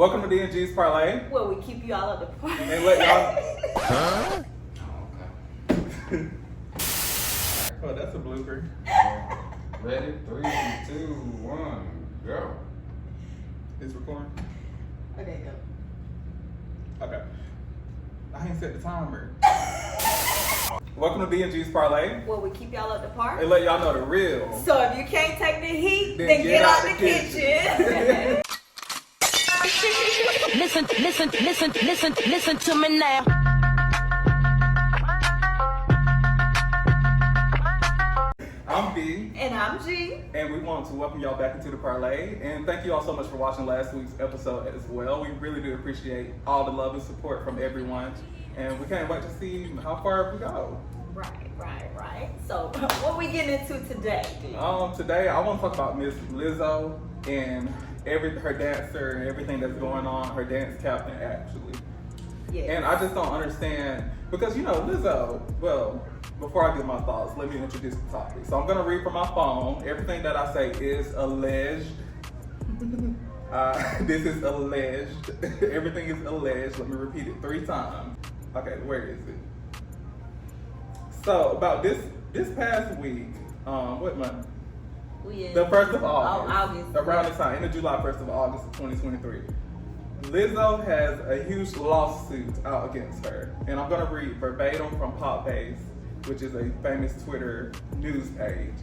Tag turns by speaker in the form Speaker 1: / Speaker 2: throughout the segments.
Speaker 1: Welcome to D&G's Parlé.
Speaker 2: Well, we keep you all up the point.
Speaker 1: And let y'all. Huh? Oh, that's a blooper.
Speaker 3: Ready? 3, 2, 1, go.
Speaker 1: It's recording?
Speaker 2: Okay, go.
Speaker 1: Okay. I ain't set the timer. Welcome to D&G's Parlé.
Speaker 2: Well, we keep y'all up the park.
Speaker 1: And let y'all know the real.
Speaker 2: So if you can't take the heat, then get out the kitchen.
Speaker 4: Listen to me now.
Speaker 1: I'm B.
Speaker 2: And I'm G.
Speaker 1: And we want to welcome y'all back into the Parlé. And thank you all so much for watching last week's episode as well. We really do appreciate all the love and support from everyone. And we can't wait to see how far we go.
Speaker 2: Right. So what we getting into today, D?
Speaker 1: Today I want to talk about Miss Lizzo and her dancer and everything that's going on, her dance captain actually.
Speaker 2: Yes.
Speaker 1: And I just don't understand, because Lizzo, well, before I give my thoughts, let me introduce the topic. So I'm gonna read from my phone. Everything that I say is alleged. This is alleged. Everything is alleged. Let me repeat it 3 times. Okay, where is it? So about this past week, what month? The 1st of August.
Speaker 2: August.
Speaker 1: Around this time, in the July 1st of August of 2023. Lizzo has a huge lawsuit out against her. And I'm going to read verbatim from Pop Base, which is a famous Twitter news page.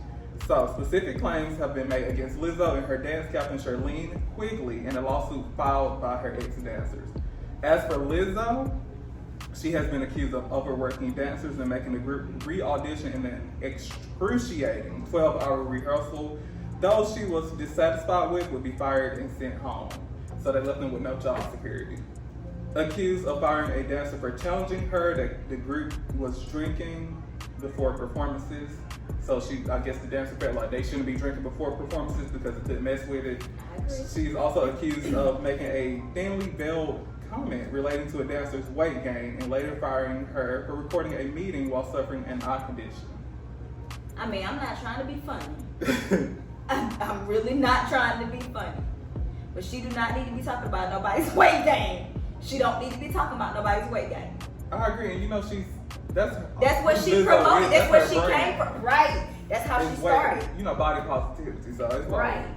Speaker 1: So, specific claims have been made against Lizzo and her dance captain, Charlene Quigley, in a lawsuit filed by her ex-dancers. As for Lizzo, she has been accused of overworking dancers and making the group re-audition in an excruciating 12-hour rehearsal. Those she was dissatisfied with would be fired and sent home. So they left them with no job security. Accused of firing a dancer for challenging her that the group was drinking before performances. So I guess the dancer felt like they shouldn't be drinking before performances because it could mess with it. She's also accused of making a thinly veiled comment relating to a dancer's weight gain and later firing her for recording a meeting while suffering an eye condition.
Speaker 2: I mean, I'm not trying to be funny. I'm really not trying to be funny. But she do not need to be talking about nobody's weight gain. She don't need to be talking about nobody's weight gain.
Speaker 1: I agree, and that's
Speaker 2: what she promoted. That's what she came from. Right. That's how she started.
Speaker 1: Body positivity. So it's
Speaker 2: right.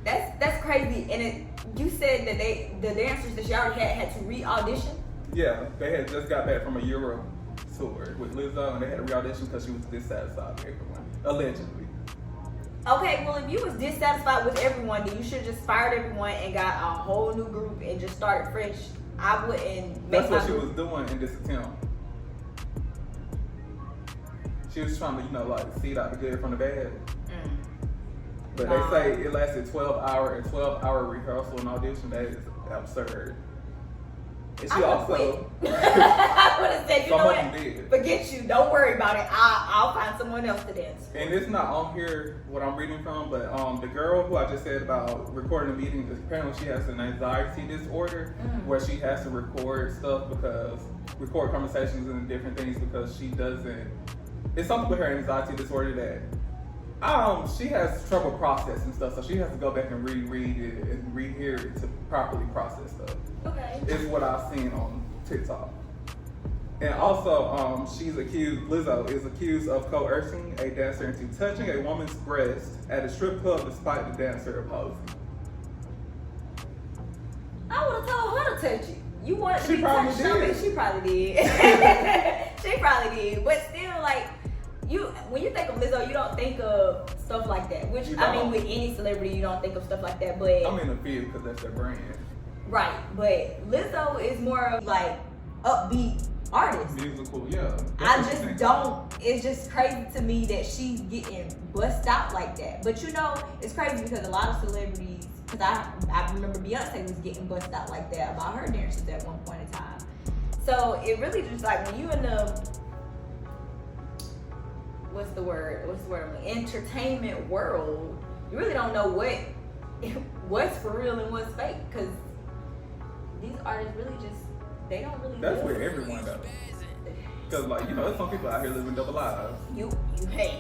Speaker 2: That's crazy. And you said that the dancers that she already had to re-audition?
Speaker 1: Yeah, they had just got back from a Euro tour with Lizzo, and they had to re-audition because she was dissatisfied with everyone, allegedly.
Speaker 2: Okay, well, if you was dissatisfied with everyone, then you should have just fired everyone and got a whole new group and just started fresh. I wouldn't make
Speaker 1: That's what she
Speaker 2: group.
Speaker 1: was doing in this attempt. She was trying to, seed out the good from the bad. But they say it lasted 12-hour rehearsal and audition. That is absurd. And she also
Speaker 2: I would have said, you know what? Forget you. Don't worry about it. I'll find someone else to dance.
Speaker 1: And it's not on here what I'm reading from, but the girl who I just said about recording a meeting, apparently she has an anxiety disorder where she has to record conversations and different things because she doesn't. It's something with her anxiety disorder that she has trouble processing stuff, so she has to go back and reread it and rehear it to properly process stuff.
Speaker 2: Okay.
Speaker 1: Is what I've seen on TikTok. And also, Lizzo is accused of coercing a dancer into touching a woman's breast at a strip club despite the dancer opposing.
Speaker 2: I would have told her to touch it. You wanted to be touched. She probably did. She probably did. But still, when you think of Lizzo, you don't think of stuff like that. Which, I mean, with any celebrity, you don't think of stuff like that. But
Speaker 1: I'm in the field because that's their brand.
Speaker 2: Right. But Lizzo is more of upbeat artist.
Speaker 1: Musical, yeah.
Speaker 2: It's just crazy to me that she's getting bust out like that. But it's crazy because a lot of celebrities, because I remember Beyonce was getting bust out like that about her dancers at one point in time. So it really just when you in the what's the word? Entertainment world, you really don't know what's for real and what's fake, because these artists really they don't really.
Speaker 1: That's where everyone does. Because there's some people out here living double lives.
Speaker 2: You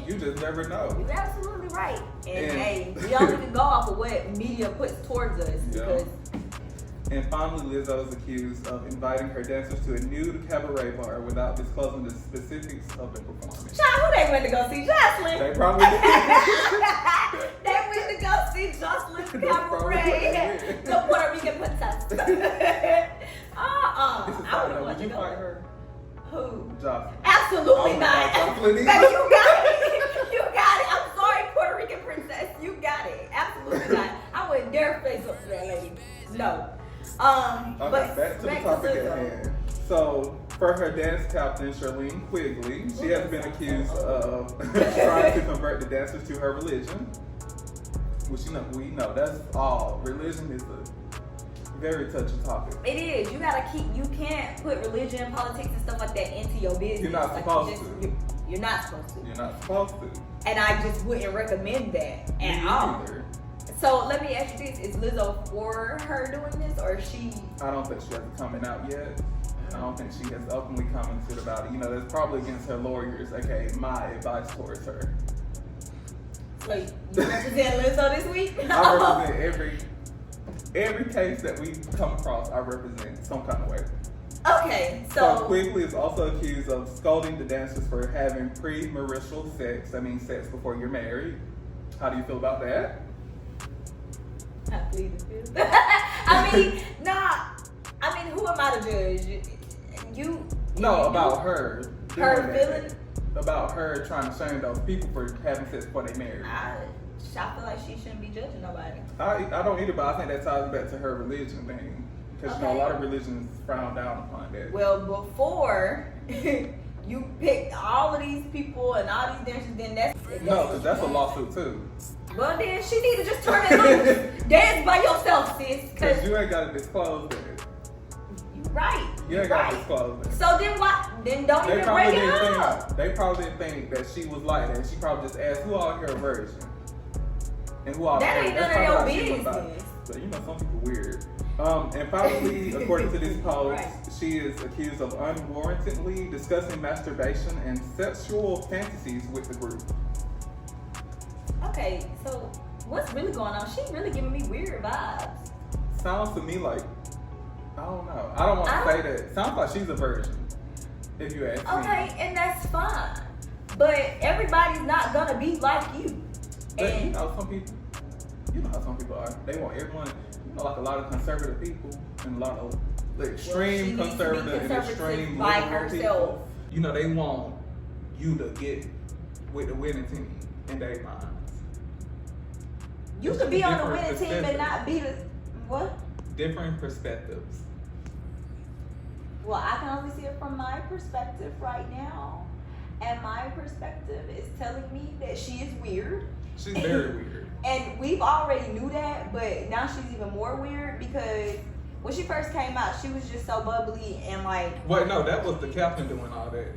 Speaker 1: just never know.
Speaker 2: You're absolutely right. And we only can go off of what media puts towards us because
Speaker 1: And finally, Lizzo is accused of inviting her dancers to a nude cabaret bar without disclosing the specifics of the performance.
Speaker 2: Child, who they went to go see? Jocelyn.
Speaker 1: They probably did.
Speaker 2: They went to go see Jocelyn's cabaret. The Puerto Rican princess.
Speaker 1: This is
Speaker 2: I
Speaker 1: side
Speaker 2: wouldn't
Speaker 1: note.
Speaker 2: want
Speaker 1: Would
Speaker 2: to
Speaker 1: you
Speaker 2: go.
Speaker 1: fight her?
Speaker 2: Who?
Speaker 1: Jocelyn.
Speaker 2: Absolutely
Speaker 1: Oh,
Speaker 2: not.
Speaker 1: Jocelyn
Speaker 2: Baby,
Speaker 1: either.
Speaker 2: you got it. You got it. I'm sorry, Puerto Rican princess. You got it. Absolutely not. I wouldn't dare face up to that lady. No.
Speaker 1: Okay,
Speaker 2: But
Speaker 1: back to the topic
Speaker 2: Lizzo.
Speaker 1: at hand. So, for her dance captain, Charlene Quigley, she has been accused of trying to convert the dancers to her religion. Which, we know that's all. Religion is a very touchy topic.
Speaker 2: It is. You can't put religion, politics, and stuff like that into your business.
Speaker 1: You're not supposed to.
Speaker 2: You're not supposed to.
Speaker 1: You're not supposed to.
Speaker 2: And I just wouldn't recommend that
Speaker 1: Me
Speaker 2: at all.
Speaker 1: either.
Speaker 2: So let me ask you this: is Lizzo for her doing this, or is she?
Speaker 1: I don't think she has it coming out yet. I don't think she has openly commented about it. That's probably against her lawyers, aka my advice towards her.
Speaker 2: So you represent Lizzo this week?
Speaker 1: I represent every case that we come across. I represent some kind of way.
Speaker 2: Okay,
Speaker 1: So Quigley is also accused of scolding the dancers for having pre-marital sex. I mean, sex before you're married. How do you feel about that?
Speaker 2: I plead the fifth. Who am I to judge?
Speaker 1: About her.
Speaker 2: Her
Speaker 1: doing that.
Speaker 2: feeling?
Speaker 1: About her trying to shame those people for having sex before they married.
Speaker 2: I feel like she shouldn't be judging nobody.
Speaker 1: I don't either, but I think that ties back to her religion thing. Because a lot of religions frown down upon that.
Speaker 2: Well, before you picked all of these people and all these dancers, then
Speaker 1: No, because that's a lawsuit too.
Speaker 2: Well, then she need to just turn it loose. Dance by yourself, sis.
Speaker 1: Because you ain't got to disclose that.
Speaker 2: You right.
Speaker 1: You ain't got to disclose that.
Speaker 2: So then what? Then don't even bring it up.
Speaker 1: They probably didn't think that she was like that. She probably just asked, who all here a virgin? And who all
Speaker 2: That ain't none of your business.
Speaker 1: But some people weird. And finally, according to this post,
Speaker 2: Right.
Speaker 1: she is accused of unwarrantedly discussing masturbation and sexual fantasies with the group.
Speaker 2: Okay, so what's really going on? She really giving me weird vibes.
Speaker 1: Sounds to me like, I don't know. I don't want to say that. Sounds like she's a virgin, if you ask me.
Speaker 2: Okay, and that's fine. But everybody's not gonna be like you.
Speaker 1: But
Speaker 2: And
Speaker 1: some people, how some people are. They want everyone, like a lot of conservative people and a lot of extreme
Speaker 2: she needs to be
Speaker 1: conservative and extreme
Speaker 2: by
Speaker 1: liberal
Speaker 2: herself.
Speaker 1: people. They want you to get with the winning team in their minds.
Speaker 2: You
Speaker 1: It's
Speaker 2: could be
Speaker 1: just
Speaker 2: on the
Speaker 1: different
Speaker 2: winning team and not be the what?
Speaker 1: Different perspectives.
Speaker 2: Well, I can only see it from my perspective right now. And my perspective is telling me that she is weird.
Speaker 1: She's very weird.
Speaker 2: And we've already knew that, but now she's even more weird because when she first came out, she was just so bubbly and like.
Speaker 1: Wait, no, that was the captain doing all that.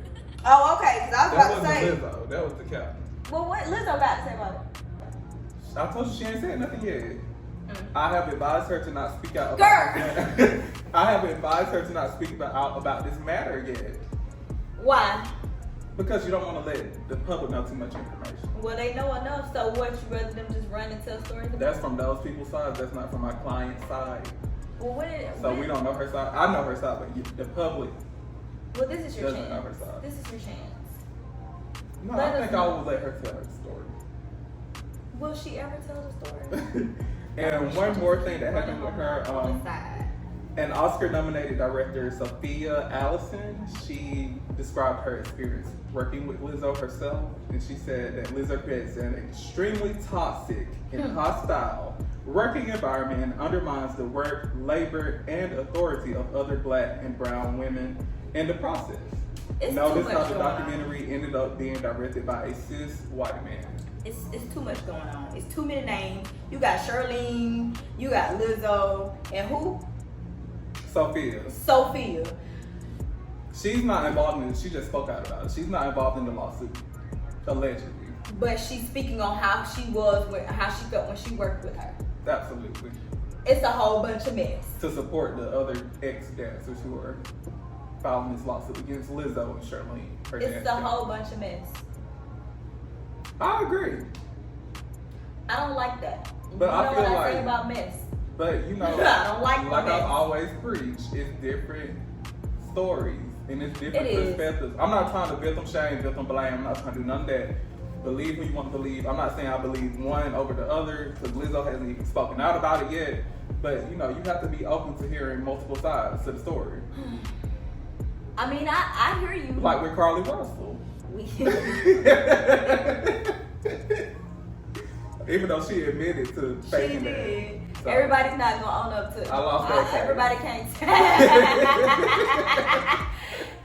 Speaker 2: Oh, okay, because I was
Speaker 1: That
Speaker 2: about to say.
Speaker 1: wasn't Lizzo. That was the captain.
Speaker 2: Well, what Lizzo got to say about it?
Speaker 1: I told you she ain't said nothing yet. I have advised her to not speak out.
Speaker 2: Girl!
Speaker 1: I have advised her to not speak about this matter yet.
Speaker 2: Why?
Speaker 1: Because you don't want to let the public know too much information.
Speaker 2: Well, they know enough, so what, you rather them just run and tell stories about?
Speaker 1: That's from those people's side. That's not from my client's side.
Speaker 2: Well,
Speaker 1: We don't know her side. I know her side, but the public
Speaker 2: Well, this is your
Speaker 1: doesn't know her
Speaker 2: chance.
Speaker 1: side.
Speaker 2: This is your chance.
Speaker 1: No,
Speaker 2: Let
Speaker 1: I
Speaker 2: us
Speaker 1: think I
Speaker 2: know.
Speaker 1: will let her tell her story.
Speaker 2: Will she ever tell the story?
Speaker 1: And one more thing that happened with her,
Speaker 2: on the side.
Speaker 1: an Oscar-nominated director, Sophia Allison, she described her experience working with Lizzo herself, and she said that Lizzo creates an extremely toxic and hostile working environment and undermines the work, labor, and authority of other Black and brown women in the process.
Speaker 2: It's
Speaker 1: Notice
Speaker 2: too
Speaker 1: how
Speaker 2: much
Speaker 1: the
Speaker 2: going on.
Speaker 1: documentary ended up being directed by a cis white man.
Speaker 2: It's too much going on. It's too many names. You got Charlene, you got Lizzo, and who?
Speaker 1: Sophia.
Speaker 2: Sophia.
Speaker 1: She's not involved in it. She just spoke out about it. She's not involved in the lawsuit, allegedly.
Speaker 2: But she's speaking on how she was, how she felt when she worked with her.
Speaker 1: Absolutely.
Speaker 2: It's a whole bunch of mess.
Speaker 1: To support the other ex-dancers who are filing this lawsuit against Lizzo and Charlene. her
Speaker 2: It's
Speaker 1: dance
Speaker 2: a
Speaker 1: team.
Speaker 2: whole bunch of mess.
Speaker 1: I agree.
Speaker 2: I don't like that.
Speaker 1: But
Speaker 2: you
Speaker 1: I
Speaker 2: know
Speaker 1: feel
Speaker 2: what I
Speaker 1: like-
Speaker 2: say about mess?
Speaker 1: But you know,
Speaker 2: I don't like
Speaker 1: I've
Speaker 2: romance.
Speaker 1: always preached, it's different stories and it's different
Speaker 2: It is.
Speaker 1: perspectives. I'm not trying to victim shame, victim blame. I'm not trying to do none of that. Believe who you want to believe. I'm not saying I believe one over the other because Lizzo hasn't even spoken out about it yet. But you know, you have to be open to hearing multiple sides to the story.
Speaker 2: I mean, I hear you.
Speaker 1: Like with Carly Russell. Even though she admitted to
Speaker 2: She
Speaker 1: faking
Speaker 2: did.
Speaker 1: that. So,
Speaker 2: Everybody's not gonna own up to it.
Speaker 1: I lost that case.
Speaker 2: Everybody can't.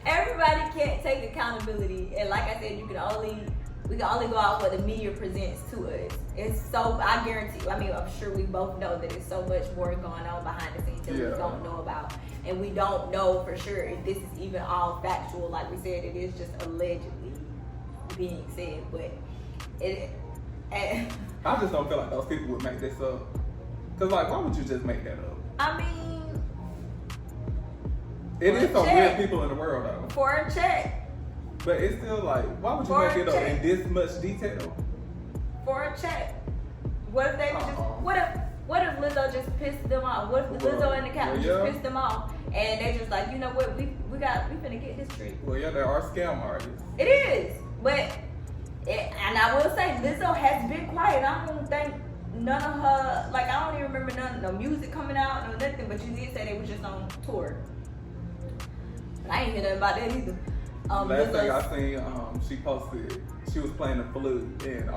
Speaker 2: Everybody can't take accountability, and like I said, we can only go off what the media presents to us. It's so, I guarantee. I mean, I'm sure we both know that there's so much more going on behind the scenes that we don't know about, and we don't know for sure if this is even all factual. Like we said, it is just allegedly being said, but it.
Speaker 1: I just don't feel like those people would make this up. Cause like, why would you just make that up?
Speaker 2: I mean,
Speaker 1: It
Speaker 2: for
Speaker 1: is
Speaker 2: a
Speaker 1: some
Speaker 2: check.
Speaker 1: weird people in the world though.
Speaker 2: for a check.
Speaker 1: But it's still like, why would you
Speaker 2: For
Speaker 1: make
Speaker 2: a
Speaker 1: it up
Speaker 2: check.
Speaker 1: in this much detail?
Speaker 2: For a check. What if they were just? What if Lizzo just pissed them off? What if Lizzo and the Captain just pissed them off, and they just like, you know what, we finna get this treat.
Speaker 1: Well, yeah, there are scam artists.
Speaker 2: It is, but and I will say Lizzo has been quiet. I don't think none of her, like, I don't even remember no music coming out, no nothing. But you did say they was just on tour. But I ain't hear nothing about that either.
Speaker 1: Last thing I
Speaker 2: Lizzo's-
Speaker 1: seen, she posted, she was playing the flute and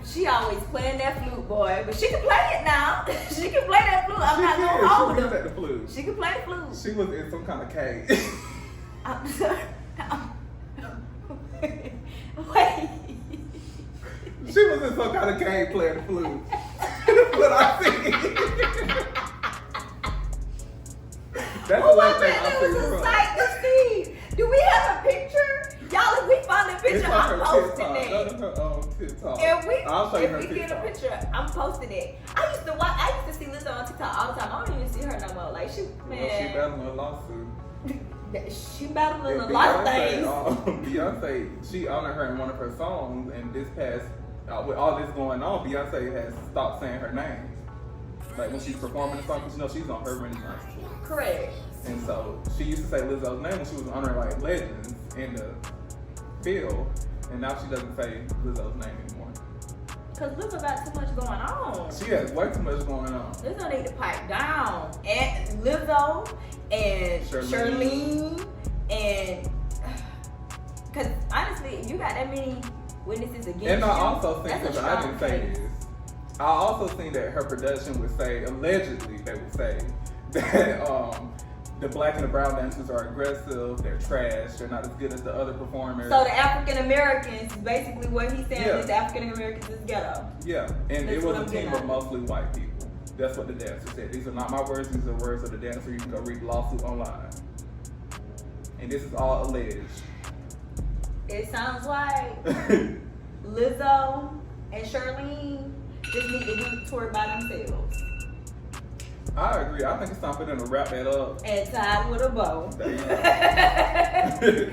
Speaker 2: She always playing that flute, boy. But she can play it now. She can play that flute. I'm not gonna hold
Speaker 1: she
Speaker 2: her.
Speaker 1: was at the flute.
Speaker 2: She can play the flute.
Speaker 1: She was in some kind of cave.
Speaker 2: Wait.
Speaker 1: She was in some kind of cave playing the flute. That's what I see. That's the last thing I
Speaker 2: It
Speaker 1: see
Speaker 2: was a
Speaker 1: from.
Speaker 2: sight to see. Do we have a picture? Y'all, if we find a
Speaker 1: It's
Speaker 2: picture,
Speaker 1: on
Speaker 2: I'm
Speaker 1: her
Speaker 2: posting
Speaker 1: TikTok.
Speaker 2: it.
Speaker 1: That's her TikTok.
Speaker 2: If
Speaker 1: I'll show you her
Speaker 2: we get a
Speaker 1: TikTok.
Speaker 2: picture, I'm posting it. I used to see Lizzo on TikTok all the time. I don't even see her no more. Like, she
Speaker 1: Well, she
Speaker 2: man,
Speaker 1: battling a lawsuit.
Speaker 2: she battling a
Speaker 1: And
Speaker 2: lot of things.
Speaker 1: Beyonce, she honored her in one of her songs, and this past, with all this going on, Beyonce has stopped saying her name. Like when she's performing the song, because you know she's on her Renaissance tour.
Speaker 2: Correct.
Speaker 1: And so she used to say Lizzo's name when she was honoring like legends in the field, and now she doesn't say Lizzo's name anymore.
Speaker 2: Cause Lizzo got too much going on.
Speaker 1: She has way too much going on.
Speaker 2: Lizzo need to pipe down. And Lizzo and Charlene and cause honestly, you got that many witnesses against you.
Speaker 1: And I also think
Speaker 2: that's a
Speaker 1: that I
Speaker 2: strong
Speaker 1: didn't say
Speaker 2: case.
Speaker 1: this. I also think that her production would say, allegedly, they would say that the black and the brown dancers are aggressive, they're trash, they're not as good as the other performers.
Speaker 2: So the African Americans, basically what he's saying
Speaker 1: Yeah.
Speaker 2: is the African Americans is ghetto.
Speaker 1: Yeah, and
Speaker 2: That's
Speaker 1: it
Speaker 2: what
Speaker 1: was
Speaker 2: I'm
Speaker 1: a team
Speaker 2: getting
Speaker 1: of
Speaker 2: at.
Speaker 1: mostly white people. That's what the dancer said. These are not my words, these are words of the dancer. You can go read the lawsuit online. And this is all alleged.
Speaker 2: It sounds like Lizzo and Charlene just need to do the tour by themselves.
Speaker 1: I agree. I think it's time for them to wrap that up.
Speaker 2: And tied with a bow.
Speaker 1: There you go.